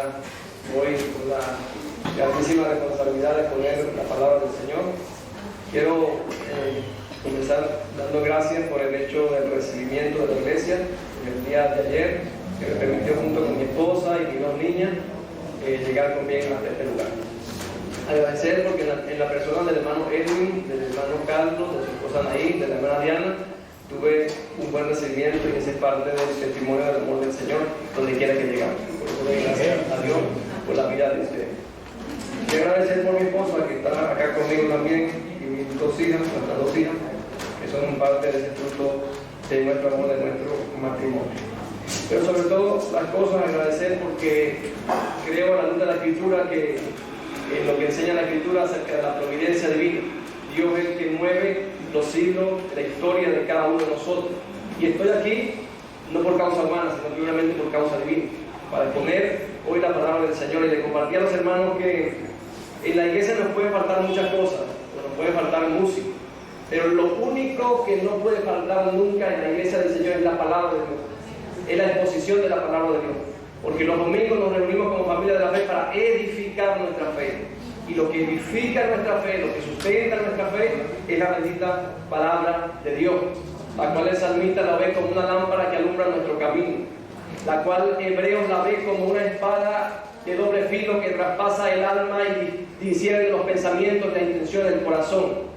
ya voy con la grandísima responsabilidad de poner la palabra del Señor. Quiero comenzar dando gracias por el hecho del recibimiento de la iglesia el día de ayer, que me permitió junto con mi esposa y mis dos niñas llegar con bien hasta este lugar. Agradecer porque en la persona del hermano Edwin, del hermano Carlos, de su esposa Naí, de la hermana Diana, tuve un buen recibimiento y esa es parte del testimonio del amor del Señor donde quiera que llegamos. Por eso doy gracias a Dios por la vida de ustedes. Quiero agradecer por mi esposa que está acá conmigo también y mis dos hijas, nuestras dos hijas, que son parte de ese fruto de nuestro amor, de nuestro matrimonio. Pero sobre todo las cosas agradecer porque creo a la luz de la Escritura que en lo que enseña la Escritura acerca de la providencia divina. Dios es el que mueve los siglos, la historia de cada uno de nosotros. Y estoy aquí no por causa humana, sino puramente por causa divina, para exponer hoy la palabra del Señor y de compartir a los hermanos que en la iglesia nos pueden faltar muchas cosas, nos puede faltar música, pero lo único que no puede faltar nunca en la iglesia del Señor es la palabra de Dios, es la exposición de la palabra de Dios. Porque los domingos nos reunimos como familia de la fe para edificar nuestra fe. Y lo que edifica nuestra fe, lo que sustenta nuestra fe, es la bendita palabra de Dios, la cual el salmista la ve como una lámpara que alumbra nuestro camino, la cual Hebreos la ve como una espada de doble filo que traspasa el alma y discierne los pensamientos, las intenciones del corazón.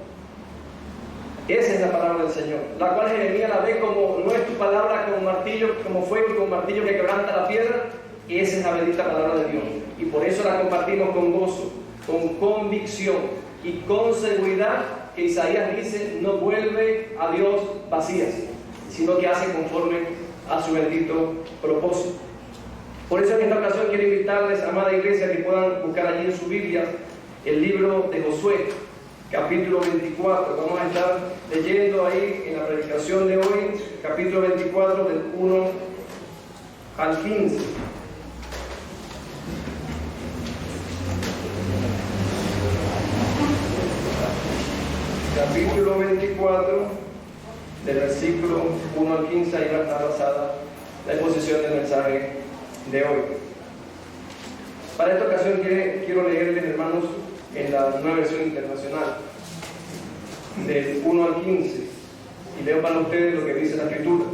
Esa es la palabra del Señor, la cual Jeremías la ve como no es tu palabra como martillo, como fuego y como martillo que quebranta la piedra. Esa es la bendita palabra de Dios y por eso la compartimos con gozo, con convicción y con seguridad que Isaías dice no vuelve a Dios vacías, sino que hace conforme a su bendito propósito. Por eso en esta ocasión quiero invitarles, amada iglesia, que puedan buscar allí en su Biblia el libro de Josué, capítulo 24. Vamos a estar leyendo ahí en la predicación de hoy, capítulo 24 del 1 al 15. Capítulo 24, del versículo 1 al 15, ahí va a estar basada la exposición del mensaje de hoy. Para esta ocasión quiero leerles, hermanos, en la nueva versión internacional, del 1 al 15, y leo para ustedes lo que dice la Escritura.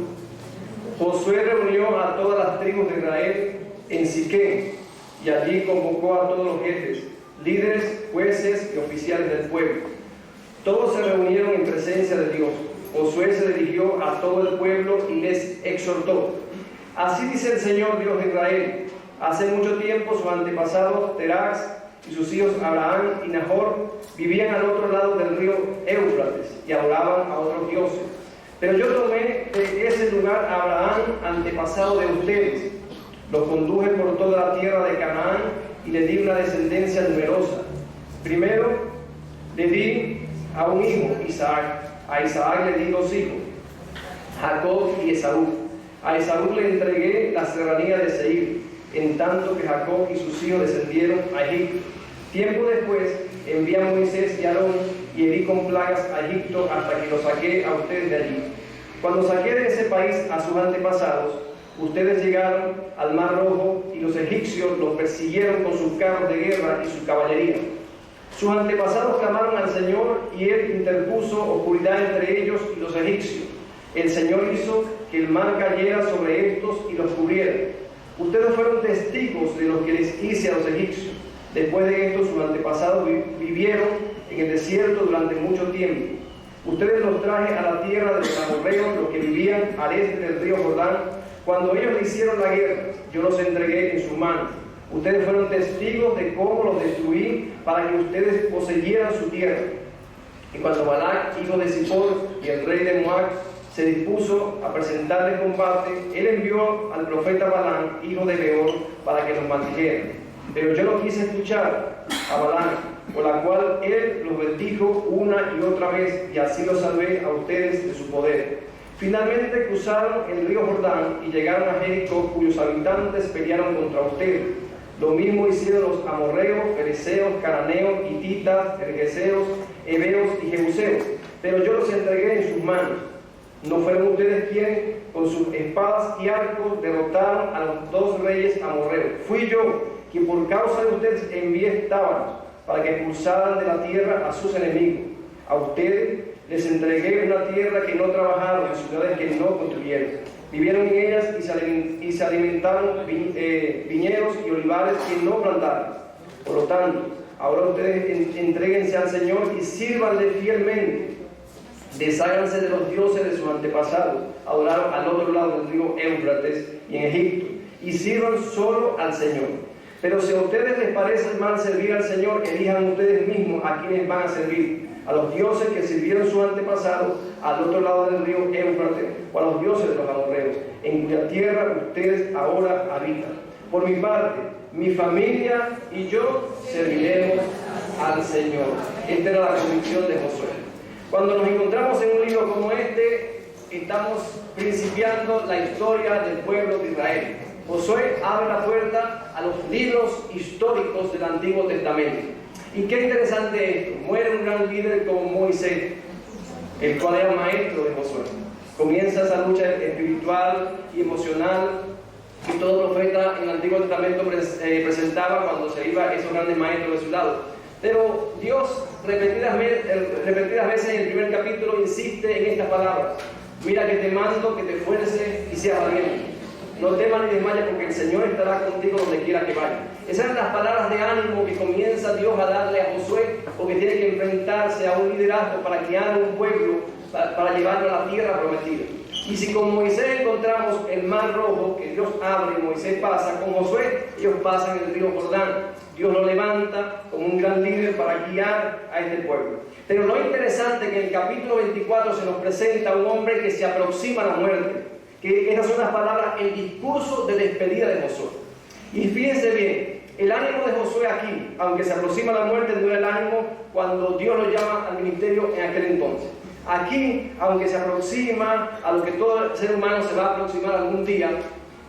Josué reunió a todas las tribus de Israel en Siquem, y allí convocó a todos los jefes, líderes, jueces y oficiales del pueblo. Todos se reunieron en presencia de Dios. Josué se dirigió a todo el pueblo y les exhortó: así dice el Señor Dios de Israel, hace mucho tiempo sus antepasados Terax y sus hijos Abraham y Nahor vivían al otro lado del río Éufrates y adoraban a otros dioses. Pero yo tomé de ese lugar a Abraham, antepasado de ustedes, los conduje por toda la tierra de Canaán y le di una descendencia numerosa. Primero le di a un hijo, Isaac. A Isaac le di dos hijos, Jacob y Esaú. A Esaú le entregué la serranía de Seir, en tanto que Jacob y sus hijos descendieron a Egipto. Tiempo después envié a Moisés y Aarón y herí con plagas a Egipto hasta que los saqué a ustedes de allí. Cuando saqué de ese país a sus antepasados, ustedes llegaron al Mar Rojo y los egipcios los persiguieron con sus carros de guerra y su caballería. Sus antepasados clamaron al Señor y Él interpuso oscuridad entre ellos y los egipcios. El Señor hizo que el mar cayera sobre estos y los cubriera. Ustedes fueron testigos de lo que les hice a los egipcios. Después de esto, sus antepasados vivieron en el desierto durante mucho tiempo. Ustedes los traje a la tierra de los amorreos, los que vivían al este del río Jordán. Cuando ellos le hicieron la guerra, yo los entregué en sus manos. Ustedes fueron testigos de cómo los destruí para que ustedes poseyeran su tierra. Y cuando Balac, hijo de Zippor, y el rey de Moab, se dispuso a presentarle combate, él envió al profeta Balaam, hijo de Beor, para que los maldijera. Pero yo no quise escuchar a Balaam, por la cual él los bendijo una y otra vez, y así los salvé a ustedes de su poder. Finalmente cruzaron el río Jordán y llegaron a Jericó, cuyos habitantes pelearon contra ustedes. Lo mismo hicieron los amorreos, fereceos, cananeos, hititas, gergeseos, heveos y jebuseos, pero yo los entregué en sus manos. ¿No fueron ustedes quienes con sus espadas y arcos derrotaron a los dos reyes amorreos? Fui yo que por causa de ustedes envié tábanos para que expulsaran de la tierra a sus enemigos. A ustedes les entregué una tierra que no trabajaron, en ciudades que no construyeron. Vivieron en ellas y se alimentaron viñedos y olivares que no plantaron. Por lo tanto, ahora ustedes entréguense al Señor y sírvanle fielmente. Desháganse de los dioses de sus antepasados, adoraron al otro lado del río Éufrates y en Egipto, y sirvan solo al Señor. Pero si a ustedes les parece mal servir al Señor, elijan ustedes mismos a quienes van a servir, a los dioses que sirvieron sus antepasados al otro lado del río Éufrates, o a los dioses de los amorreos, en cuya tierra ustedes ahora habitan. Por mi parte, mi familia y yo serviremos al Señor. Esta era la convicción de Josué. Cuando nos encontramos en un libro como este, estamos principiando la historia del pueblo de Israel. Josué abre la puerta a los libros históricos del Antiguo Testamento. Y qué interesante esto, muere un gran líder como Moisés, el cual era maestro de Josué. Comienza esa lucha espiritual y emocional que todo profeta en el Antiguo Testamento presentaba cuando se iba esos grandes maestros de su lado. Pero Dios repetidas veces en el primer capítulo insiste en estas palabras: mira que te mando que te esfuerces y seas valiente. No temas ni desmayes, porque el Señor estará contigo donde quiera que vayas. Esas son las palabras de ánimo que comienza Dios a darle a Josué, porque tiene que enfrentarse a un liderazgo para guiar a un pueblo, para llevarlo a la tierra prometida. Y si con Moisés encontramos el mar rojo que Dios abre y Moisés pasa, con Josué ellos pasan el río Jordán. Dios lo levanta como un gran líder para guiar a este pueblo. Pero lo interesante es que en el capítulo 24 se nos presenta un hombre que se aproxima a la muerte, que esas son las palabras, el discurso de despedida de Josué. Y fíjense bien, el ánimo de Josué aquí, aunque se aproxima a la muerte, no era el ánimo cuando Dios lo llama al ministerio en aquel entonces. Aquí, aunque se aproxima a lo que todo ser humano se va a aproximar algún día,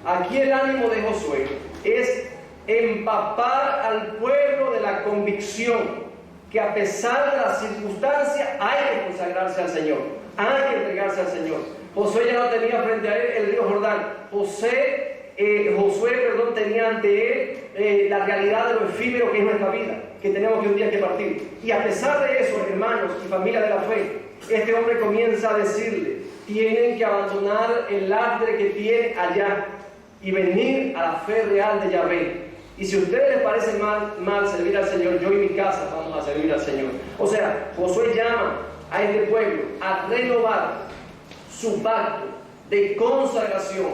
aquí el ánimo de Josué es empapar al pueblo de la convicción que a pesar de las circunstancias hay que consagrarse al Señor, hay que entregarse al Señor. Josué ya no tenía frente a él el río Jordán. Josué tenía ante él la realidad de lo efímero que es nuestra vida, que tenemos que un día que partir. Y a pesar de eso, hermanos y familia de la fe, este hombre comienza a decirle: tienen que abandonar el lastre que tienen allá y venir a la fe real de Yahvé. Y si a ustedes les parece mal servir al Señor, yo y mi casa vamos a servir al Señor. O sea, Josué llama a este pueblo a renovar su pacto de consagración,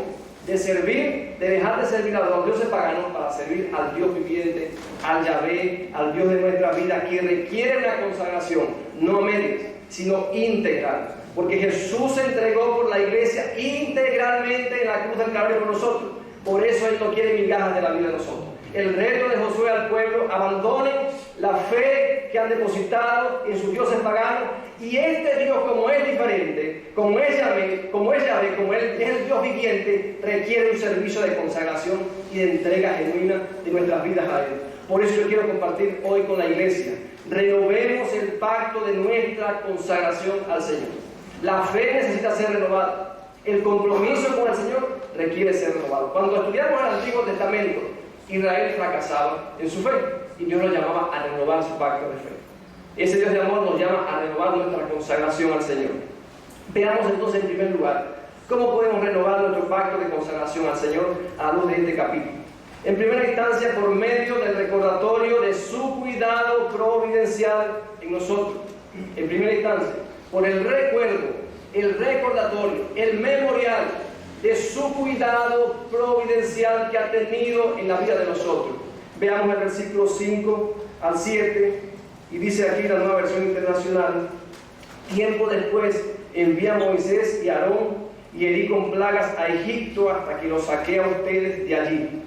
de servir, de dejar de servir a los dioses paganos para servir al Dios viviente, al Yahvé, al Dios de nuestra vida, que requiere una consagración, no a medias, sino integral. Porque Jesús se entregó por la iglesia integralmente en la cruz del Calvario por nosotros. Por eso Él no quiere migajas de la vida de nosotros. El reto de Josué al pueblo: abandonen la fe que han depositado en sus dioses paganos, y este Dios, como es diferente, como es Yahvé, como Él es el Dios viviente, requiere un servicio de consagración y de entrega genuina de nuestras vidas a Él. Por eso yo quiero compartir hoy con la iglesia: renovemos el pacto de nuestra consagración al Señor. La fe necesita ser renovada. El compromiso con el Señor requiere ser renovado. Cuando estudiamos el Antiguo Testamento, Israel fracasaba en su fe y Dios nos llamaba a renovar su pacto de fe. Ese Dios de amor nos llama a renovar nuestra consagración al Señor. Veamos entonces, en primer lugar, cómo podemos renovar nuestro pacto de consagración al Señor a la luz de este capítulo. En primera instancia, por medio del recordatorio de su cuidado providencial en nosotros. En primera instancia, por el recuerdo, el recordatorio, el memorial de su cuidado providencial que ha tenido en la vida de nosotros. Veamos el versículo 5 al 7, y dice aquí la Nueva Versión Internacional: tiempo después envía a Moisés y Aarón y herí con plagas a Egipto hasta que los saqué a ustedes de allí.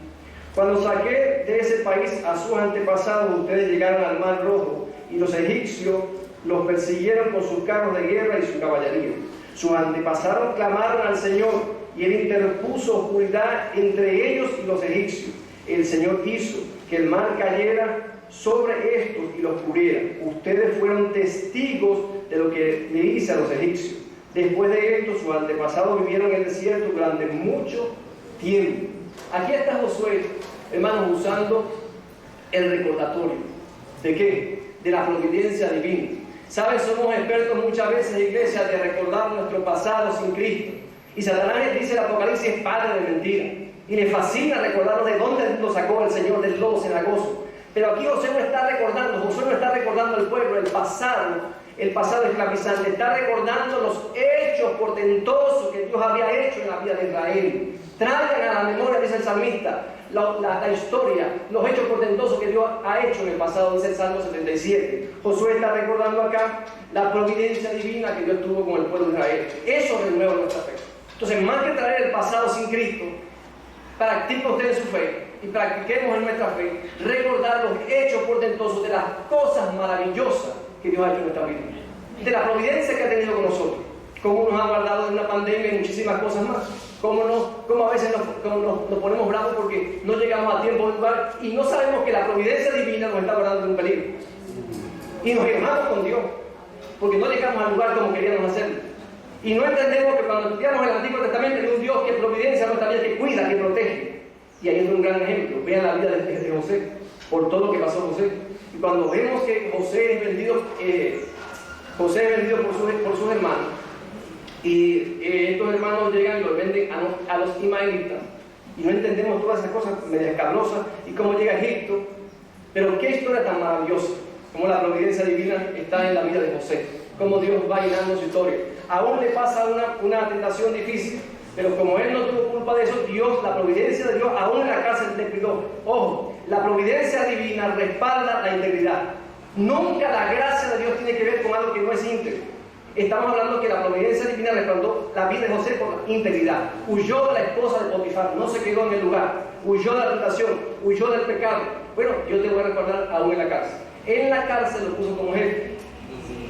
Cuando saqué de ese país a sus antepasados, ustedes llegaron al Mar Rojo, y los egipcios los persiguieron con sus carros de guerra y su caballería. Sus antepasados clamaron al Señor, y Él interpuso oscuridad entre ellos y los egipcios. El Señor hizo que el mar cayera sobre estos y los cubriera. Ustedes fueron testigos de lo que le hice a los egipcios. Después de esto, sus antepasados vivieron en el desierto durante mucho tiempo. Aquí está Josué, hermanos, usando el recordatorio. ¿De qué? De la providencia divina. ¿Sabes? Somos expertos muchas veces, iglesia, de recordar nuestro pasado sin Cristo. Y Satanás dice el Apocalipsis es padre de mentira. Y le fascina recordarnos de dónde lo sacó el Señor del lodo cenagoso. Pero aquí Josué no está recordando al pueblo el pasado esclavizante, está recordando los hechos portentosos que Dios había hecho en la vida de Israel. Traigan a la memoria, dice el salmista, la historia, los hechos portentosos que Dios ha hecho en el pasado, dice el Salmo 77. Josué está recordando acá la providencia divina que Dios tuvo con el pueblo de Israel. Eso renueva nuestra fe. Entonces, más que traer el pasado sin Cristo, practique usted su fe y practiquemos en nuestra fe recordar los hechos portentosos de las cosas maravillosas que Dios ha hecho en nuestra vida, de la providencia que ha tenido con nosotros, cómo nos ha guardado de una pandemia y muchísimas cosas más, cómo a veces nos ponemos bravos porque no llegamos a tiempo de lugar y no sabemos que la providencia divina nos está guardando de un peligro, y nos enojamos con Dios porque no llegamos al lugar como queríamos hacerlo, y no entendemos que cuando estudiamos el Antiguo Testamento hay un Dios que providencia nuestra vida, que cuida, que protege. Y ahí es un gran ejemplo. Vean la vida de José, por todo lo que pasó José. Y cuando vemos que José es vendido por sus hermanos, y estos hermanos llegan y lo venden a los ismaelitas, y no entendemos todas esas cosas medio escabrosas, y cómo llega a Egipto. Pero qué historia tan maravillosa, como la providencia divina está en la vida de José, cómo Dios va llenando su historia. Aún le pasa una tentación difícil, pero como él no tuvo culpa de eso, Dios, la providencia de Dios, aún en la cárcel le cuidó. Ojo, la providencia divina respalda la integridad. Nunca la gracia de Dios tiene que ver con algo que no es íntegro. Estamos hablando que la providencia divina respaldó la vida de José por la integridad. Huyó de la esposa de Potifar, no se quedó en el lugar. Huyó de la tentación, huyó del pecado. Bueno, yo te voy a recordar aún en la cárcel. En la cárcel lo puso como jefe.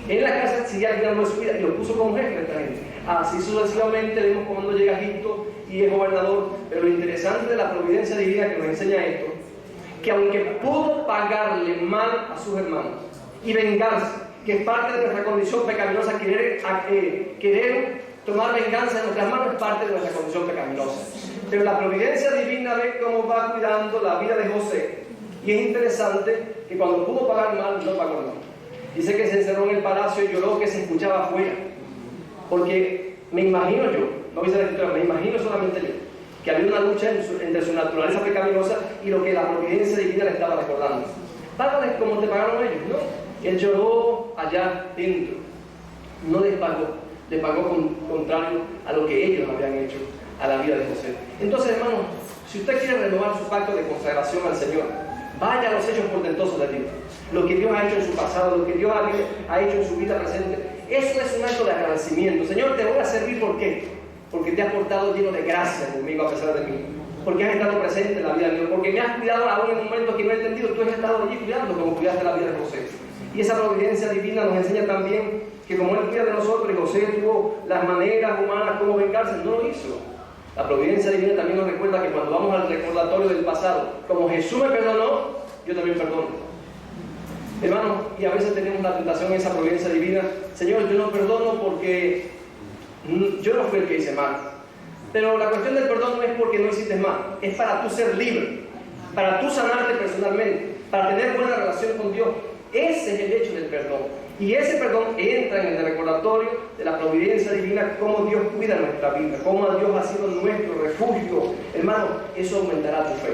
En la cárcel seguía guiando su vida y lo puso como jefe de esta gente. Así sucesivamente vemos cuando llega a Egipto y es gobernador. Pero lo interesante de la providencia divina que nos enseña esto, que aunque pudo pagarle mal a sus hermanos y vengarse, que es parte de nuestra condición pecaminosa, querer tomar venganza en nuestras manos es parte de nuestra condición pecaminosa. Pero la providencia divina ve cómo va cuidando la vida de José. Y es interesante que cuando pudo pagar mal, no pagó mal. Dice que se encerró en el palacio y lloró que se escuchaba afuera. Porque me imagino yo, no dice la escritura, me imagino solamente yo, que había una lucha entre su naturaleza pecaminosa y lo que la providencia divina le estaba recordando. Págales como te pagaron ellos, ¿no? Él lloró allá dentro. No les pagó, le pagó contrario a lo que ellos habían hecho a la vida de José. Entonces, hermanos, si usted quiere renovar su pacto de consagración al Señor, vaya a los hechos portentosos de Dios. Lo que Dios ha hecho en su pasado, lo que Dios ha hecho en su vida presente. Eso es un acto de agradecimiento. Señor, te voy a servir, ¿por qué? Porque te has portado lleno de gracia conmigo a pesar de mí. Porque has estado presente en la vida de Dios. Porque me has cuidado aún en momentos que no he entendido. Tú has estado allí cuidando como cuidaste la vida de José. Y esa providencia divina nos enseña también que como Él cuida de nosotros y José tuvo las maneras humanas como vengarse, no lo hizo. La providencia divina también nos recuerda que cuando vamos al recordatorio del pasado, como Jesús me perdonó, yo también perdono. Hermanos, y a veces tenemos la tentación en esa providencia divina. Señor, yo no perdono porque yo no fui el que hice mal. Pero la cuestión del perdón no es porque no hiciste mal, es para tú ser libre, para tú sanarte personalmente, para tener buena relación con Dios. Ese es el hecho del perdón. Y ese perdón entra en el recordatorio de la providencia divina, cómo Dios cuida nuestra vida, cómo Dios ha sido nuestro refugio. Hermano, eso aumentará tu fe.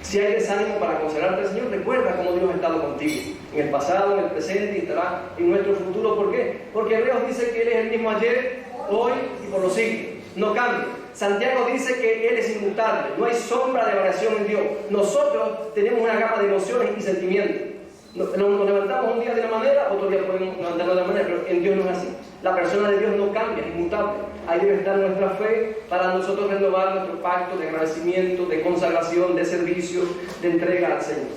Si hay desánimo para consagrarte al Señor, recuerda cómo Dios ha estado contigo, en el pasado, en el presente y estará en nuestro futuro. ¿Por qué? Porque Hebreos dice que Él es el mismo ayer, hoy y por los siglos. No cambia. Santiago dice que Él es inmutable, no hay sombra de variación en Dios. Nosotros tenemos una gama de emociones y sentimientos. Nos levantamos un día de una manera, otro día podemos levantarnos de otra manera, pero en Dios no es así. La persona de Dios no cambia, es inmutable. Ahí debe estar nuestra fe para nosotros renovar nuestro pacto de agradecimiento, de consagración, de servicio, de entrega al Señor.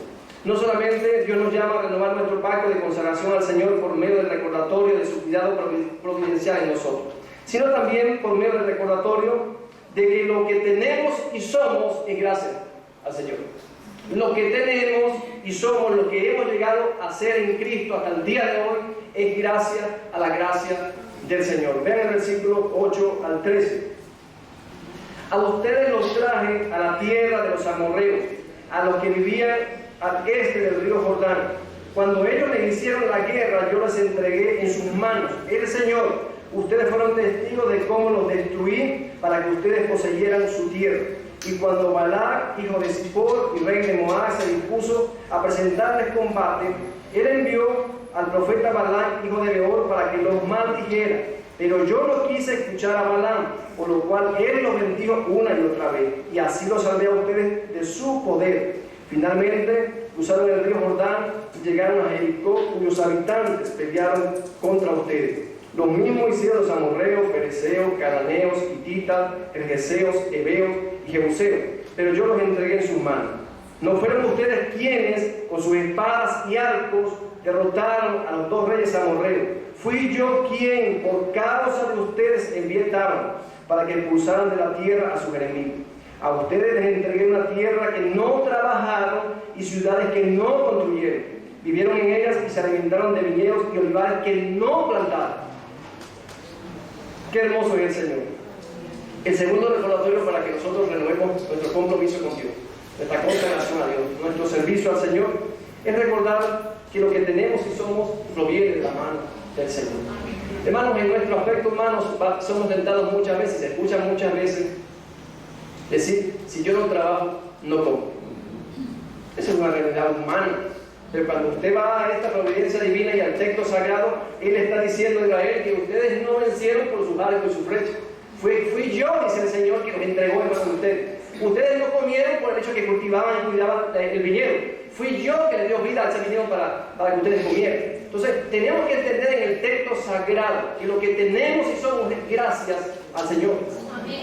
No solamente Dios nos llama a renovar nuestro pacto de consagración al Señor por medio del recordatorio de su cuidado providencial en nosotros, sino también por medio del recordatorio de que lo que tenemos y somos es gracias al Señor. Lo que tenemos y somos, lo que hemos llegado a ser en Cristo hasta el día de hoy, es gracias a la gracia del Señor. Vean el versículo 8 al 13. A ustedes los traje a la tierra de los amorreos, a los que vivían al este del río Jordán. Cuando ellos me hicieron la guerra, yo las entregué en sus manos. El Señor, ustedes fueron testigos de cómo los destruí para que ustedes poseyeran su tierra. Y cuando Balac, hijo de Zippor y rey de Moab, se dispuso a presentarles combate, él envió al profeta Balac, hijo de Beor, para que los maldijera. Pero yo no quise escuchar a Balaam, por lo cual él los bendijo una y otra vez, y así los salvé a ustedes de su poder. Finalmente cruzaron el río Jordán y llegaron a Jericó, cuyos habitantes pelearon contra ustedes. Lo mismo hicieron los amorreos, fereceos, cananeos, hititas, gergeseos, heveos y jebuseos, pero yo los entregué en sus manos. ¿No fueron ustedes quienes, con sus espadas y arcos, derrotaron a los 2 reyes amorreos? Fui yo quien, por causa de ustedes, envié Tábano, para que expulsaran de la tierra a sus enemigos. A ustedes les entregué una tierra que no trabajaron y ciudades que no construyeron. Vivieron en ellas y se alimentaron de viñedos y olivares que no plantaron. Qué hermoso es el Señor. El segundo recordatorio para que nosotros renovemos nuestro compromiso con Dios, nuestra consagración a Dios, nuestro servicio al Señor, es recordar que lo que tenemos y somos proviene de la mano del Señor. Hermanos, en nuestro aspecto humano somos tentados muchas veces, se escucha muchas veces decir: si yo no trabajo, no como. Esa es una realidad humana. Pero cuando usted va a esta providencia divina y al texto sagrado, Él está diciendo a Israel que ustedes no vencieron por sus arcos y su flecha. Fui yo, dice el Señor, que los entregó en manos de ustedes. Ustedes no comieron por el hecho que cultivaban y cuidaban el viñedo. Fui yo que les dio vida al viñedo para que ustedes comieran. Entonces, tenemos que entender en el texto sagrado que lo que tenemos y somos es gracias al Señor.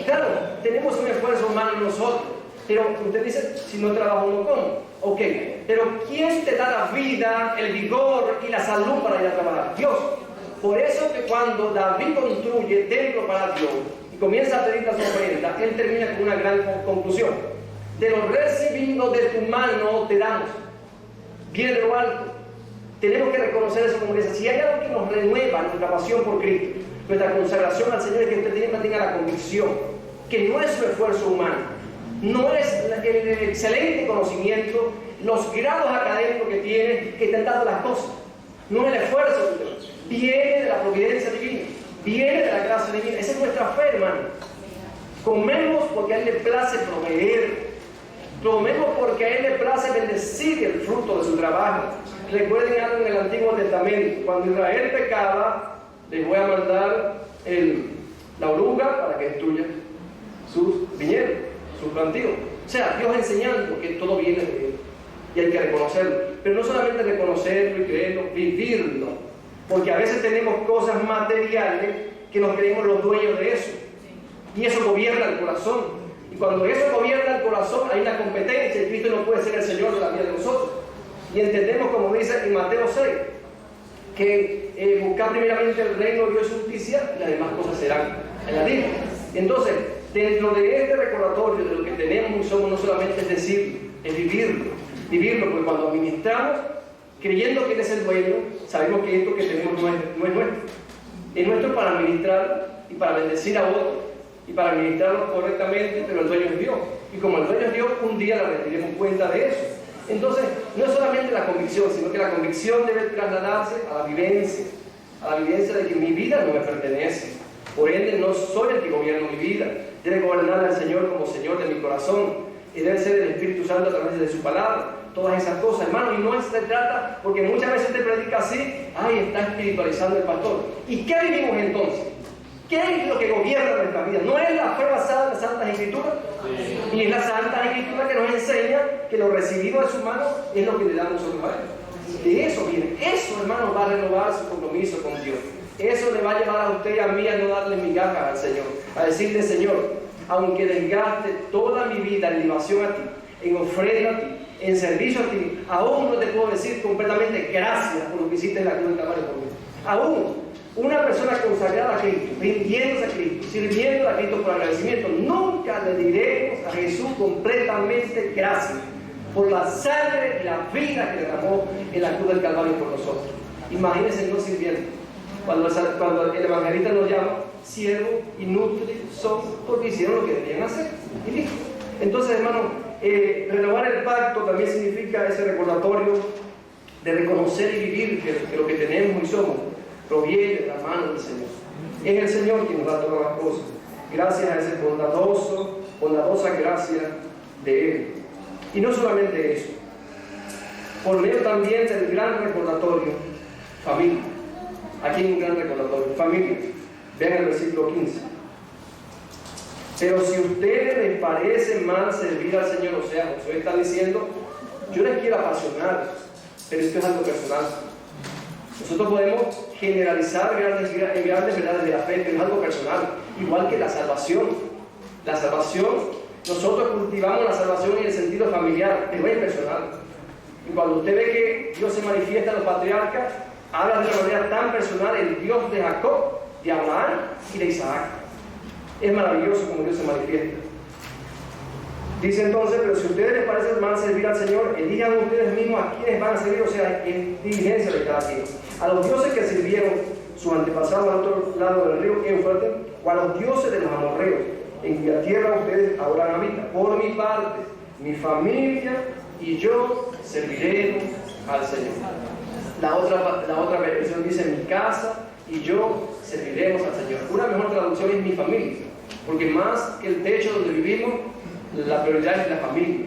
Claro, tenemos un esfuerzo humano en nosotros, pero usted dice: si no trabajo, no como. Ok, pero ¿quién te da la vida, el vigor y la salud para ir a trabajar? Dios. Por eso que cuando David construye templo para Dios y comienza a pedir las ofrendas, él termina con una gran conclusión: de lo recibido de tu mano te damos. Viene de lo alto. Tenemos que reconocer eso como iglesia. Si hay algo que nos renueva nuestra pasión por Cristo, nuestra consagración al Señor, es que usted tenga la convicción que no es su esfuerzo humano, no es el excelente conocimiento, los grados académicos que tiene, que te han dado las cosas. No es el esfuerzo que usted viene de la providencia divina, viene de la gracia divina. Esa es nuestra fe, hermano. Comemos porque a Él le place proveer. Comemos porque a Él le place bendecir el fruto de su trabajo. Recuerden algo en el Antiguo Testamento: cuando Israel pecaba, les voy a mandar la oruga para que destruya sus viñedos, sus plantíos. O sea, Dios enseñando que todo viene de Él y hay que reconocerlo. Pero no solamente reconocerlo y creerlo, vivirlo. Porque a veces tenemos cosas materiales que nos creemos los dueños de eso. Y eso gobierna el corazón. Y cuando eso gobierna el corazón, hay una competencia y Cristo no puede ser el Señor de la vida de nosotros. Y entendemos, como dice en Mateo 6, que buscar primeramente el reino de Dios y justicia, y las demás cosas serán añadidas. Entonces, dentro de este recordatorio de lo que tenemos y somos, no solamente es decirlo, es vivirlo, porque cuando administramos, creyendo que Él es el dueño, sabemos que esto que tenemos no es nuestro. Es nuestro para administrarlo y para bendecir a otros y para administrarlo correctamente, pero el dueño es Dios. Y como el dueño es Dios, un día le rendiremos cuenta de eso. Entonces, no es solamente la convicción, sino que la convicción debe trasladarse a la vivencia de que mi vida no me pertenece. Por ende, no soy el que gobierna mi vida. Debe gobernar al Señor como Señor de mi corazón. Y debe ser el Espíritu Santo a través de su palabra. Todas esas cosas, hermano. Y no se trata, porque muchas veces te predica así: ay, está espiritualizando el pastor. ¿Y qué vivimos entonces? ¿Qué es lo que gobierna nuestra vida? ¿No es la fe basada en las Santas Escrituras? Sí. Y es la Santa Escritura que nos enseña que lo recibido de su mano es lo que le damos nosotros a Él. De eso viene. Eso, hermano, va a renovar su compromiso con Dios. Eso le va a llevar a usted y a mí a no darle migajas al Señor. A decirle: Señor, aunque desgaste toda mi vida en libación a ti, en ofrenda a ti, en servicio a ti, aún no te puedo decir completamente gracias por lo que hiciste en la cruz del Calvario por mí. Aún una persona consagrada a Cristo, rindiéndose a Cristo, sirviendo a Cristo por agradecimiento, nunca le diremos a Jesús completamente gracias por la sangre y la vida que derramó en la cruz del Calvario por nosotros. Imagínense no sirviendo. Cuando el evangelista nos llama: siervos inútiles son, porque hicieron lo que debían hacer. Y listo. Entonces, hermano, Renovar el pacto también significa ese recordatorio de reconocer y vivir que lo que tenemos y somos proviene de la mano del Señor. Es el Señor quien nos da todas las cosas, gracias a esa bondadosa gracia de Él. Y no solamente eso, por medio también del gran recordatorio, familia. Aquí hay un gran recordatorio, familia. Vean el versículo 15. Pero si a ustedes les parece mal servir al Señor, o sea, Josué está diciendo, yo les quiero apasionar, pero esto es algo personal. Nosotros podemos generalizar grandes verdades de la fe, pero es algo personal. Igual que la salvación. La salvación, nosotros cultivamos la salvación en el sentido familiar, pero es personal. Y cuando usted ve que Dios se manifiesta en los patriarcas, habla de una manera tan personal, el Dios de Jacob, de Abraham y de Isaac. Es maravilloso como Dios se manifiesta. Dice entonces, pero si a ustedes les parece mal servir al Señor, elijan ustedes mismos a quienes van a servir, o sea, en diligencia de cada quien. A los dioses que sirvieron sus antepasados al otro lado del río Éufrates, o a los dioses de los amorreos, en cuya tierra ustedes ahora habitan. Por mi parte, mi familia y yo serviremos al Señor. La otra versión dice, mi casa y yo serviremos al Señor. Una mejor traducción es mi familia, porque más que el techo donde vivimos, la prioridad es la familia.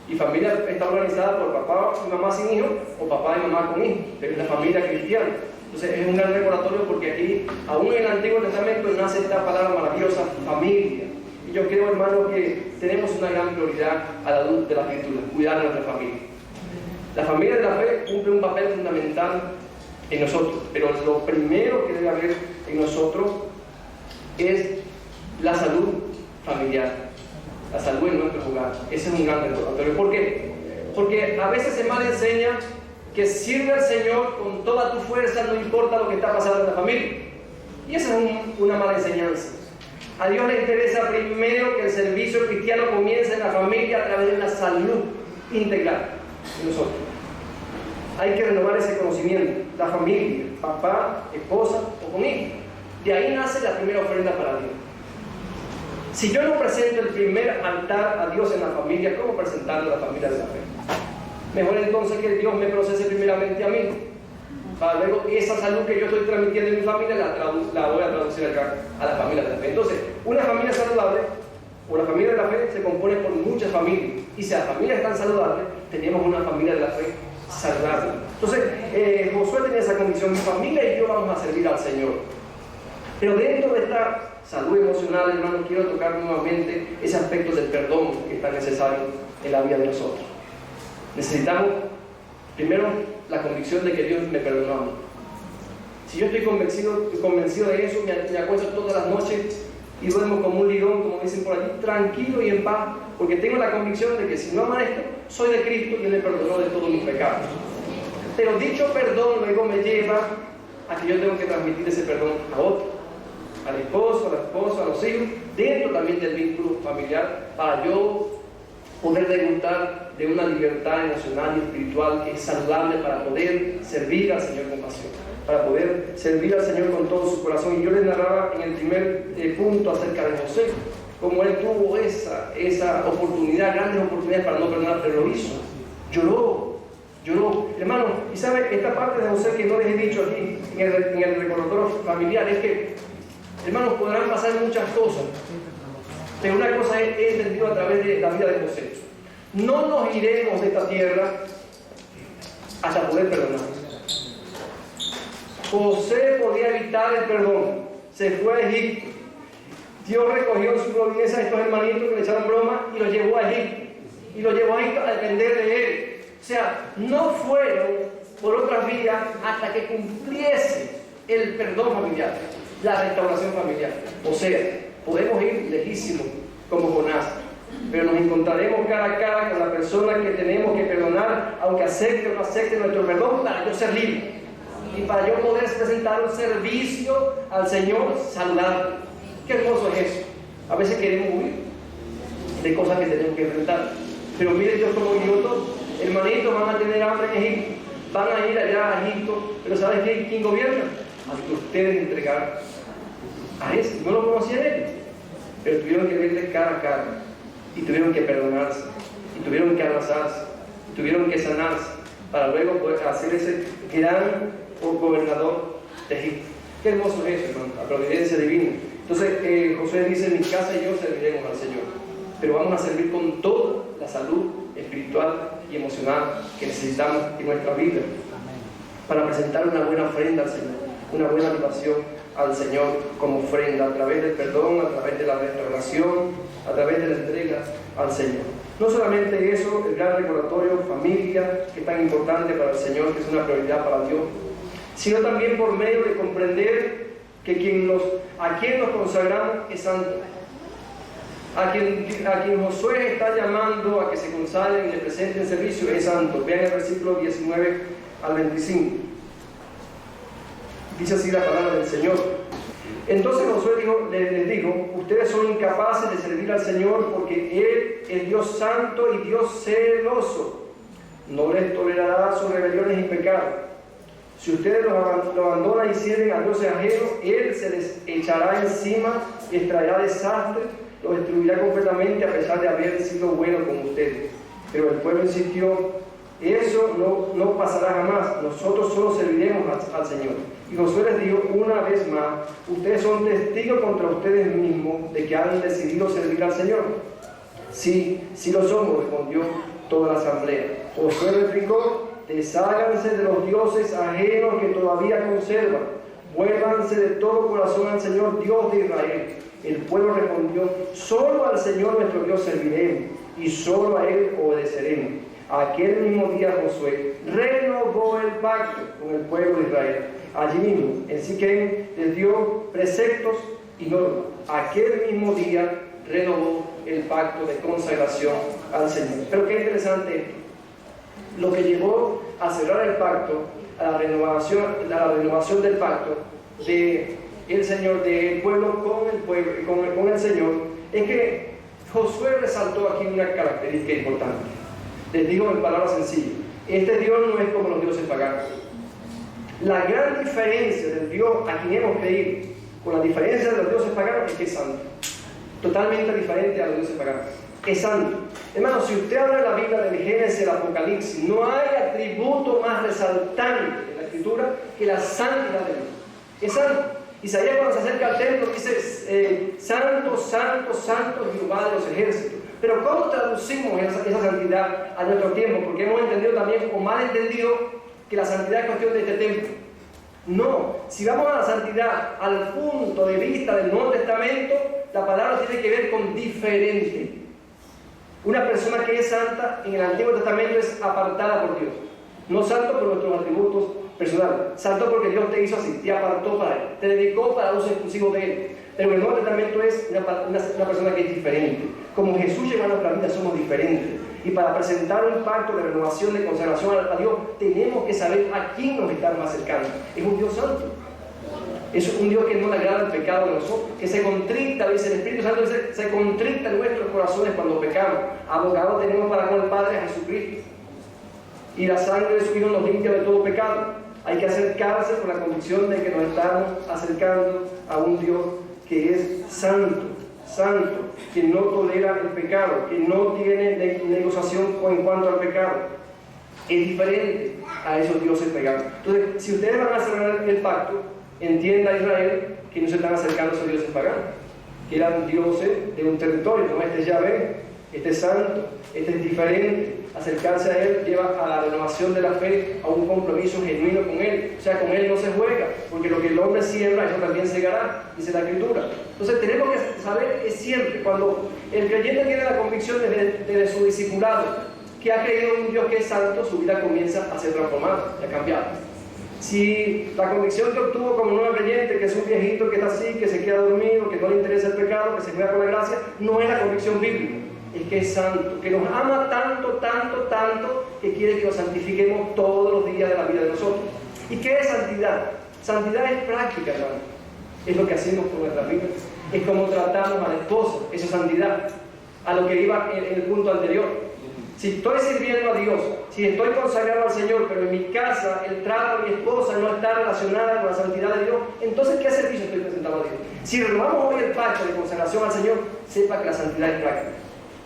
Y familia está organizada por papá y mamá sin hijos o papá y mamá con hijos, pero es la familia cristiana. Entonces es un gran recordatorio porque aquí, aún en el Antiguo Testamento, nace esta palabra maravillosa, familia. Y yo creo, hermano, que tenemos una gran prioridad a la luz de la Escritura, cuidar a nuestra familia. La familia de la fe cumple un papel fundamental en nosotros, pero lo primero que debe haber en nosotros es la salud familiar. La salud en nuestro hogar. Ese es un gran recordatorio. ¿Por qué? Porque a veces se mal enseña que sirve al Señor con toda tu fuerza, no importa lo que está pasando en la familia. Y esa es una mala enseñanza. A Dios le interesa primero que el servicio cristiano comience en la familia a través de una salud integral de nosotros. Hay que renovar ese conocimiento. La familia, papá, esposa o con hijos. De ahí nace la primera ofrenda para Dios. Si yo no presento el primer altar a Dios en la familia, ¿cómo presentarlo a la familia de la fe? Mejor entonces que Dios me procese primeramente a mí, para luego esa salud que yo estoy transmitiendo en mi familia la voy a traducir acá a la familia de la fe. Entonces, una familia saludable o la familia de la fe se compone por muchas familias, y si las familias están saludables, tenemos una familia de la fe saludable. Entonces, Josué tenía esa condición: mi familia y yo vamos a servir al Señor. Pero dentro de esta salud emocional, hermano, quiero tocar nuevamente ese aspecto del perdón que es tan necesario en la vida de nosotros. Necesitamos, primero, la convicción de que Dios me perdonó a mí. Si yo estoy convencido de eso, me acuesto todas las noches y duermo como un león, como dicen por allí, tranquilo y en paz, porque tengo la convicción de que si no amanezco, soy de Cristo y Él me perdonó de todos mis pecados. Pero dicho perdón luego me lleva a que yo tengo que transmitir ese perdón a otro, al esposo, a la esposa, a los hijos, dentro también del vínculo familiar, para yo poder degustar de una libertad emocional y espiritual que es saludable para poder servir al Señor con pasión, para poder servir al Señor con todo su corazón. Y yo les narraba en el primer punto acerca de José, como él tuvo esa oportunidad, grandes oportunidades para no perdonar, pero lo hizo. Lloró. Hermano, y sabe, esta parte de José que no les he dicho aquí en el recordatorio familiar es que, hermanos, podrán pasar muchas cosas, pero una cosa he entendido a través de la vida de José: no nos iremos de esta tierra hasta poder perdonar. José podía evitar el perdón, se fue a Egipto. Dios recogió en su providencia a estos hermanitos que le echaron broma y los llevó a Egipto. Y los llevó a Egipto a depender de él. O sea, no fueron por otras vías hasta que cumpliese el perdón familiar, la restauración familiar. O sea, podemos ir lejísimos como Jonás, pero nos encontraremos cara a cara con la persona que tenemos que perdonar, aunque acepte o no acepte nuestro perdón, para yo ser libre y para yo poder presentar un servicio al Señor saludable. Qué hermoso es eso. A veces queremos huir de cosas que tenemos que enfrentar, pero mire Dios como guió todo. Hermanitos van a tener hambre en Egipto, van a ir allá a Egipto, pero ¿sabes quién gobierna? Al que ustedes entregaron a ese. No lo conocían ellos, pero tuvieron que verle cara a cara y tuvieron que perdonarse. y tuvieron que abrazarse, y tuvieron que sanarse, para luego poder hacer ese gran gobernador de Egipto. Qué hermoso es eso, hermano, la providencia divina. Entonces Josué dice: mi casa y yo serviremos al Señor, pero vamos a servir con toda la salud espiritual y emocional que necesitamos en nuestra vida, para presentar una buena ofrenda al Señor, una buena libación al Señor como ofrenda, a través del perdón, a través de la restauración, a través de la entrega al Señor. No solamente eso, el gran recordatorio, familia, que es tan importante para el Señor, que es una prioridad para Dios, sino también por medio de comprender que a quien nos consagramos es santo. A quien Josué está llamando a que se consagren y le presenten servicio es santo. Vean el versículo 19 al 25. Dice así la palabra del Señor: entonces Josué les dijo: ustedes son incapaces de servir al Señor, porque Él es Dios santo y Dios celoso. No les tolerará sus rebeliones y pecados. Si ustedes lo abandonan y sirven a dioses ajenos, Él se les echará encima y les traerá desastre, lo destruirá completamente, a pesar de haber sido bueno con ustedes. Pero el pueblo insistió: eso no pasará jamás, nosotros solo serviremos al Señor. Y Josué les dijo una vez más: ustedes son testigos contra ustedes mismos de que han decidido servir al Señor. Sí, sí lo somos, respondió toda la asamblea. Josué replicó: desháganse de los dioses ajenos que todavía conservan, vuélvanse de todo corazón al Señor Dios de Israel. El pueblo respondió: solo al Señor nuestro Dios serviremos, y solo a Él obedeceremos. Aquel mismo día Josué renovó el pacto con el pueblo de Israel. Allí mismo, en Siquem, les dio preceptos y normas. Aquel mismo día renovó el pacto de consagración al Señor. Pero qué interesante esto. Lo que llevó a cerrar el pacto, a la renovación del pacto del Señor, del pueblo con el Señor, es que Josué resaltó aquí una característica importante. Les digo en palabras sencillas: este Dios no es como los dioses paganos. La gran diferencia del Dios a quien hemos creído con la diferencia de los dioses paganos es que es santo. Totalmente diferente a los dioses paganos. Es santo. Hermano, si usted habla de la Biblia, del Génesis, del Apocalipsis, no hay atributo más resaltante en la Escritura que la santidad de Dios. Es santo. Isaías, cuando se acerca al templo, dice: santo, santo, santo Jehová de los ejércitos. Pero ¿cómo traducimos esa santidad a nuestro tiempo? Porque hemos entendido también, o mal entendido, que la santidad es cuestión de este templo. No, si vamos a la santidad al punto de vista del Nuevo Testamento, la palabra tiene que ver con diferente. Una persona que es santa en el Antiguo Testamento es apartada por Dios. No santo por nuestros atributos personales, santo porque Dios te hizo así, te apartó para Él, te dedicó para uso exclusivo de Él. Pero el Nuevo Testamento es una persona que es diferente. Como Jesús llegó a nuestra vida, somos diferentes. Y para presentar un pacto de renovación, de consagración a Dios, tenemos que saber a quién nos estamos acercando. Es un Dios santo. Es un Dios que no le agrada el pecado de nosotros, que se contricta, dice el Espíritu Santo, se contricta en nuestros corazones cuando pecamos. Abogado tenemos para con el Padre, Jesucristo. Y la sangre de su Hijo nos limpia de todo pecado. Hay que acercarse con la convicción de que nos estamos acercando a un Dios que es santo, santo, que no tolera el pecado, que no tiene negociación en cuanto al pecado. Es diferente a esos dioses paganos. Entonces, si ustedes van a cerrar el pacto, entienda Israel que no se están acercando a esos dioses paganos, que eran dioses de un territorio. No, este es Yahvé, este es santo, este es diferente. Acercarse a Él lleva a la renovación de la fe, a un compromiso genuino con Él. O sea, con Él no se juega, porque lo que el hombre siembra, eso también segará, dice la Escritura. Entonces tenemos que saber que siempre, cuando el creyente tiene la convicción desde su discipulado, que ha creído en un Dios que es santo, su vida comienza a ser transformada, a cambiar. Si la convicción que obtuvo como nuevo creyente, que es un viejito que está así, que se queda dormido, que no le interesa el pecado, que se juega con la gracia, no es la convicción bíblica. Es que es santo, que nos ama tanto, tanto, tanto, que quiere que lo santifiquemos todos los días de la vida de nosotros. ¿Y qué es santidad? Santidad es práctica, hermano. Es lo que hacemos con nuestra vida. Es como tratamos a la esposa, eso es santidad. A lo que iba en el punto anterior. Si estoy sirviendo a Dios, si estoy consagrado al Señor, pero en mi casa el trato de mi esposa no está relacionada con la santidad de Dios, entonces ¿qué servicio estoy presentando a Dios? Si renovamos hoy el pacto de consagración al Señor, sepa que la santidad es práctica.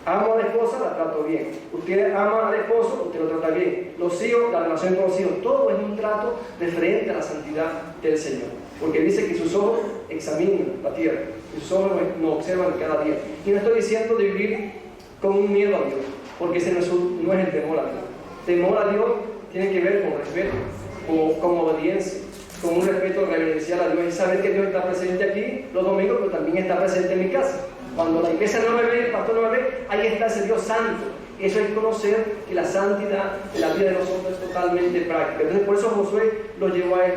Amo a la esposa, la trato bien. Usted ama al esposo, usted lo trata bien. Los hijos, la relación con los hijos, todo es un trato referente a la santidad del Señor. Porque dice que sus ojos examinan la tierra, y sus ojos nos observan cada día. Y no estoy diciendo de vivir con un miedo a Dios, porque ese no es el temor a Dios. Temor a Dios tiene que ver con respeto, con obediencia, con un respeto reverencial a Dios y saber que Dios está presente aquí los domingos, pero también está presente en mi casa. Cuando la iglesia no me ve, el pastor no me ve, ahí está ese Dios santo. Eso es conocer que la santidad en la vida de nosotros es totalmente práctica. Entonces por eso Josué lo llevó a él.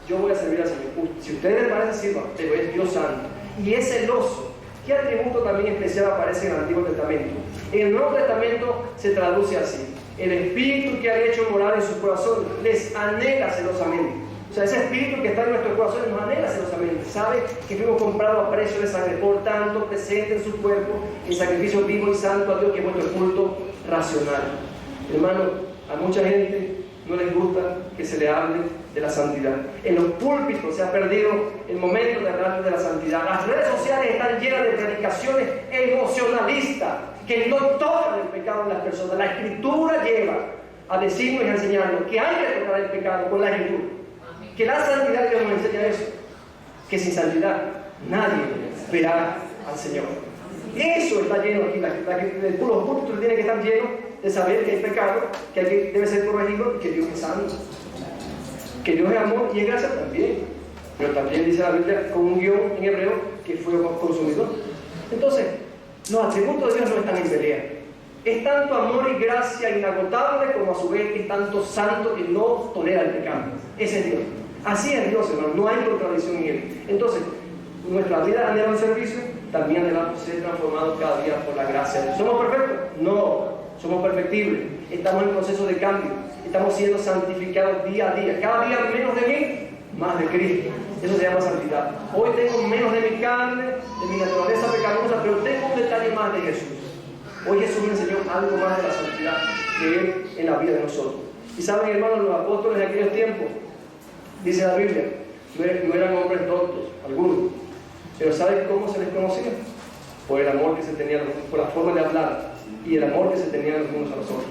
Yo voy a servir al Señor. Si a ustedes les parece, sirvan, pero es Dios santo. Y es celoso. ¿Qué atributo también especial aparece en el Antiguo Testamento? En el Nuevo Testamento se traduce así: el espíritu que ha hecho morar en su corazón les anhela celosamente. O sea, ese espíritu que está en nuestro corazón nos anhela celosamente. Sabe que fuimos comprados a precio de sangre, por tanto, presente en su cuerpo en sacrificio vivo y santo a Dios, que es vuestro culto racional. Hermano, a mucha gente no les gusta que se le hable de la santidad. En los púlpitos se ha perdido el momento de hablar de la santidad. Las redes sociales están llenas de predicaciones emocionalistas que no tocan el pecado de las personas. La Escritura lleva a decirnos y a enseñarnos que hay que tocar el pecado con la Escritura. Que la santidad de Dios nos enseña eso. Que sin santidad nadie verá al Señor. Eso está lleno aquí. Los púlpitos tienen que estar llenos de saber que hay pecado, que debe ser corregido y que Dios es santo. Que Dios es amor y es gracia también. Pero también dice la Biblia con un guión en hebreo que fue consumidor. Entonces, los atributos de Dios no están en pelea. Es tanto amor y gracia inagotable como a su vez es tanto santo que no tolera el pecado. Ese es Dios. Así es Dios, hermano. No hay contradicción en Él. Entonces, nuestra vida anhela un servicio, también anhelamos ser transformados cada día por la gracia de Dios. ¿Somos perfectos? No. Somos perfectibles. Estamos en proceso de cambio. Estamos siendo santificados día a día. Cada día menos de mí, más de Cristo. Eso se llama santidad. Hoy tengo menos de mi carne, de mi naturaleza pecaminosa, pero tengo un detalle más de Jesús. Hoy Jesús me enseñó algo más de la santidad que Él en la vida de nosotros. Y saben, hermanos, los apóstoles de aquellos tiempos, dice la Biblia, no eran hombres tontos, algunos. Pero ¿saben cómo se les conocía? Por el amor que se tenían, por la forma de hablar y el amor que se tenían los unos a los otros.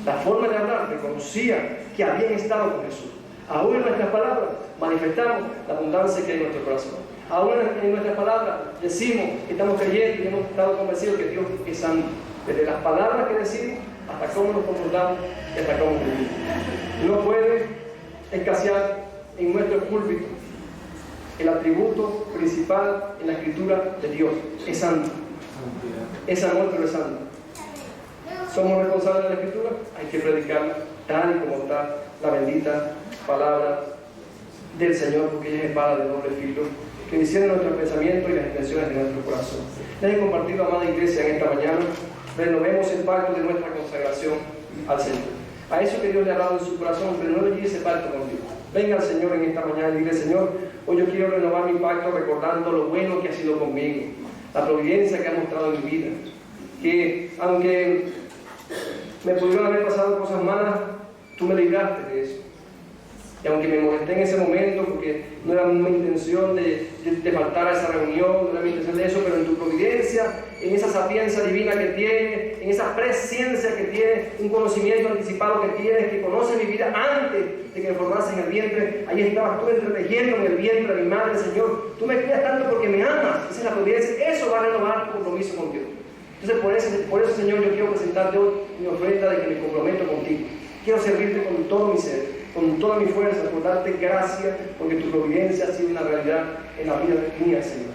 La forma de hablar reconocía que habían estado con Jesús. Aún en nuestras palabras manifestamos la abundancia que hay en nuestro corazón. Aún en nuestras palabras decimos que estamos creyentes y hemos estado convencidos que Dios es santo. Desde las palabras que decimos hasta cómo nos comportamos y hasta cómo vivimos. No puede escasear en nuestro púlpito el atributo principal en la Escritura de Dios. Es santo. Es amor, pero es santo. ¿Somos responsables de la Escritura? Hay que predicarla tal y como está la bendita palabra del Señor, porque ella es espada de doble filo, que discierne nuestros pensamientos y las intenciones de nuestro corazón. Les he compartido, amada iglesia, en esta mañana, renovemos el pacto de nuestra consagración al Señor. A eso que Dios le ha dado en su corazón, renueve ese pacto con Dios. Venga al Señor en esta mañana y dile: Señor, hoy yo quiero renovar mi pacto recordando lo bueno que ha sido conmigo, la providencia que ha mostrado en mi vida, que aunque me pudieron haber pasado cosas malas, tú me libraste de eso. Y aunque me molesté en ese momento, porque no era mi intención de faltar a esa reunión, no era mi intención de eso, pero en tu providencia, en esa sapiencia divina que tienes, en esa presciencia que tienes, un conocimiento anticipado que tienes, que conoces mi vida antes de que me formase en el vientre, ahí estabas tú entretejiendo en el vientre de mi madre, Señor. Tú me cuidas tanto porque me amas, esa es la providencia, eso va a renovar tu compromiso con Dios. Entonces, por eso, Señor, yo quiero presentarte hoy mi ofrenda de que me comprometo contigo. Quiero servirte con todo mi ser, con toda mi fuerza, por darte gracias, porque tu providencia ha sido una realidad en la vida mía, Señor.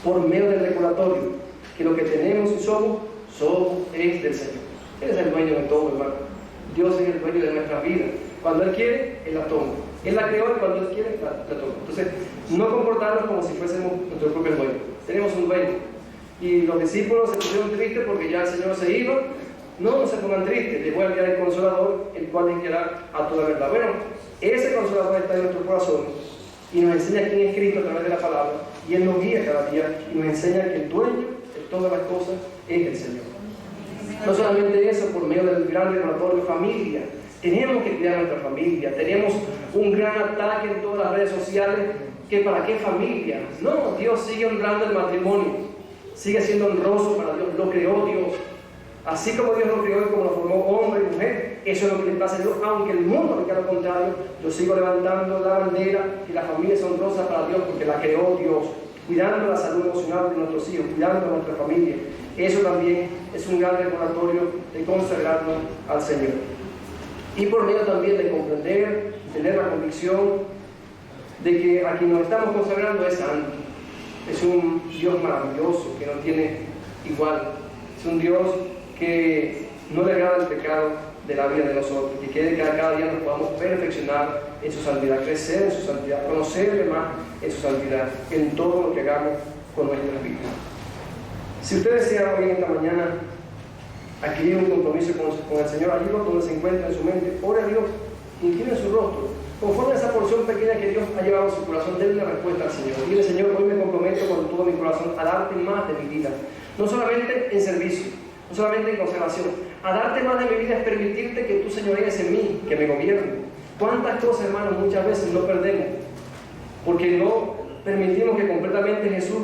Por medio del recordatorio, que lo que tenemos y somos es del Señor. Él es el dueño de todo, hermano. Dios es el dueño de nuestra vida. Cuando Él quiere, Él la toma. Él la creó y cuando Él quiere, la toma. Entonces, no comportarnos como si fuésemos nuestro propio dueño. Tenemos un dueño. Y los discípulos se pusieron tristes porque ya el Señor se iba. No se pongan tristes, les voy a enviar el Consolador, el cual les guiará a toda verdad. Bueno, ese Consolador está en nuestro corazón y nos enseña quién es Cristo a través de la palabra, y Él nos guía cada día y nos enseña que el dueño de todas las cosas es el Señor. No solamente eso, por medio del gran recordatorio familia. Tenemos que cuidar a nuestra familia. Tenemos un gran ataque en todas las redes sociales, que ¿para qué familia? No, Dios sigue honrando el matrimonio, sigue siendo honroso para Dios, lo creó Dios. Así como Dios nos crió y como nos formó hombre y mujer, eso es lo que le pasa a Dios, aunque el mundo diga lo contrario. Yo sigo levantando la bandera y la familia es honrosa para Dios porque la creó Dios, cuidando la salud emocional de nuestros hijos, cuidando a nuestra familia. Eso también es un gran recordatorio de consagrarnos al Señor. Y por medio también de comprender, tener la convicción de que a quien nos estamos consagrando es santo. Es un Dios maravilloso que no tiene igual. Es un Dios que no le agrada el pecado de la vida de nosotros, que quiere que cada día nos podamos perfeccionar en su santidad, crecer en su santidad, conocerle más en su santidad, en todo lo que hagamos con nuestras vidas. Si usted desea hoy en esta mañana adquirir un compromiso con el Señor, allí donde se encuentra en su mente, ore a Dios, incline su rostro, conforme a esa porción pequeña que Dios ha llevado a su corazón, denle una respuesta al Señor. Dile: Señor, hoy me comprometo con todo mi corazón a darte más de mi vida, no solamente en servicio, no solamente en conservación. A darte más de mi vida es permitirte que tú señorees en mí, que me gobierne. ¿Cuántas cosas, hermanos, muchas veces no perdemos? Porque no permitimos que completamente Jesús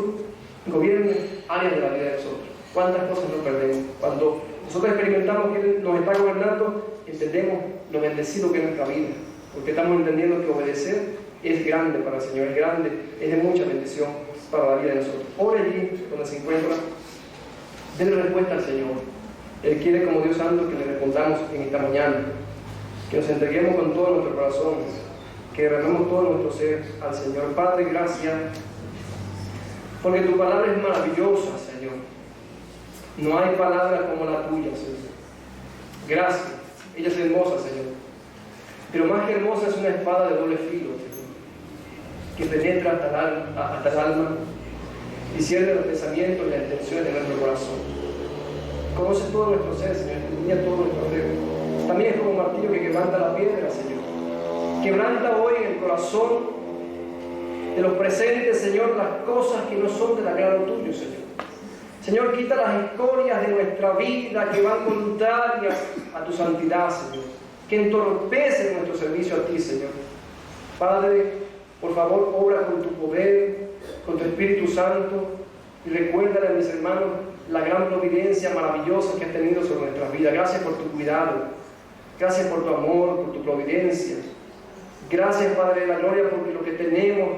gobierne áreas de la vida de nosotros. ¿Cuántas cosas no perdemos? Cuando nosotros experimentamos que Él nos está gobernando, entendemos lo bendecido que es nuestra vida, porque estamos entendiendo que obedecer es grande para el Señor, es grande, es de mucha bendición para la vida de nosotros. Ore allí donde se encuentra, denle respuesta al Señor. Él quiere, como Dios Santo, que le respondamos en esta mañana, que nos entreguemos con todo nuestro corazón, que derramemos todo nuestro ser al Señor. Padre, gracias, porque tu palabra es maravillosa, Señor. No hay palabra como la tuya, Señor. Gracias, ella es hermosa, Señor. Pero más que hermosa, es una espada de doble filo, Señor, que penetra hasta el alma y cierne los pensamientos y las intenciones de nuestro corazón. Conoce todo nuestro ser, Señor, escudriña todo nuestro ser. También es como un martillo que quebranta la piedra, Señor. Quebranta hoy en el corazón de los presentes, Señor, las cosas que no son del agrado tuyo, Señor. Señor, quita las escorias de nuestra vida que van contrarias a tu santidad, Señor, que entorpecen nuestro servicio a ti, Señor. Padre, por favor, obra con tu poder, con tu Espíritu Santo, y recuérdale a mis hermanos la gran providencia maravillosa que has tenido sobre nuestras vidas. Gracias por tu cuidado, gracias por tu amor, por tu providencia. Gracias, Padre de la gloria, porque lo que tenemos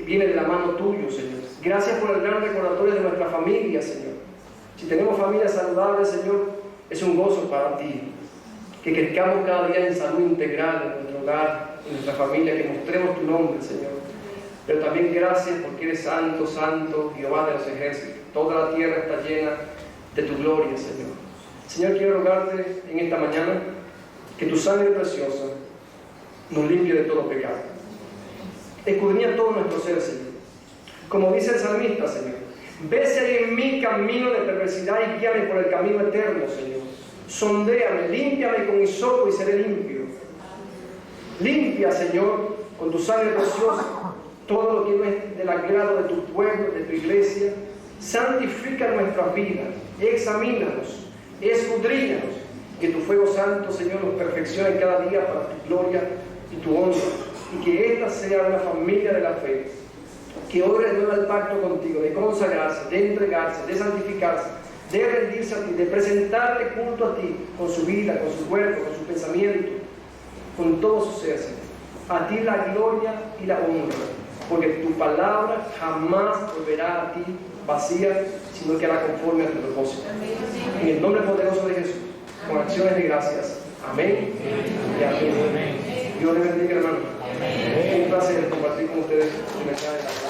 viene de la mano tuya, Señor. Gracias por el gran recordatorio de nuestra familia, Señor. Si tenemos familias saludables, Señor, es un gozo para ti. Que crezcamos cada día en salud integral en nuestro hogar, en nuestra familia, que mostremos tu nombre, Señor. Pero también gracias porque eres santo, santo, Jehová de los ejércitos. Toda la tierra está llena de tu gloria, Señor. Señor, quiero rogarte en esta mañana que tu sangre preciosa nos limpie de todo pecado. Escudriña todo nuestro ser, Señor. Como dice el salmista, Señor, ve si hay en mí camino de perversidad y guíame por el camino eterno, Señor. Sondéame, límpiame con hisopo y seré limpio. Limpia, Señor, con tu sangre preciosa todo lo que no es del agrado de tu pueblo, de tu iglesia. Santifica nuestras vidas, examínanos, escudríñanos, que tu fuego santo, Señor, nos perfeccione cada día para tu gloria y tu honra, y que esta sea una familia de la fe, que hoy renueva el pacto contigo, de consagrarse, de entregarse, de santificarse, de rendirse a ti, de presentarle culto a ti, con su vida, con su cuerpo, con su pensamiento, con todo su ser, Señor. A ti la gloria y la honra, porque tu palabra jamás volverá a ti vacía, sino que hará conforme a tu propósito. En el nombre poderoso de Jesús, con acciones de gracias. Amén y amén. Dios les bendiga, hermano. Un placer compartir con ustedes su mensaje.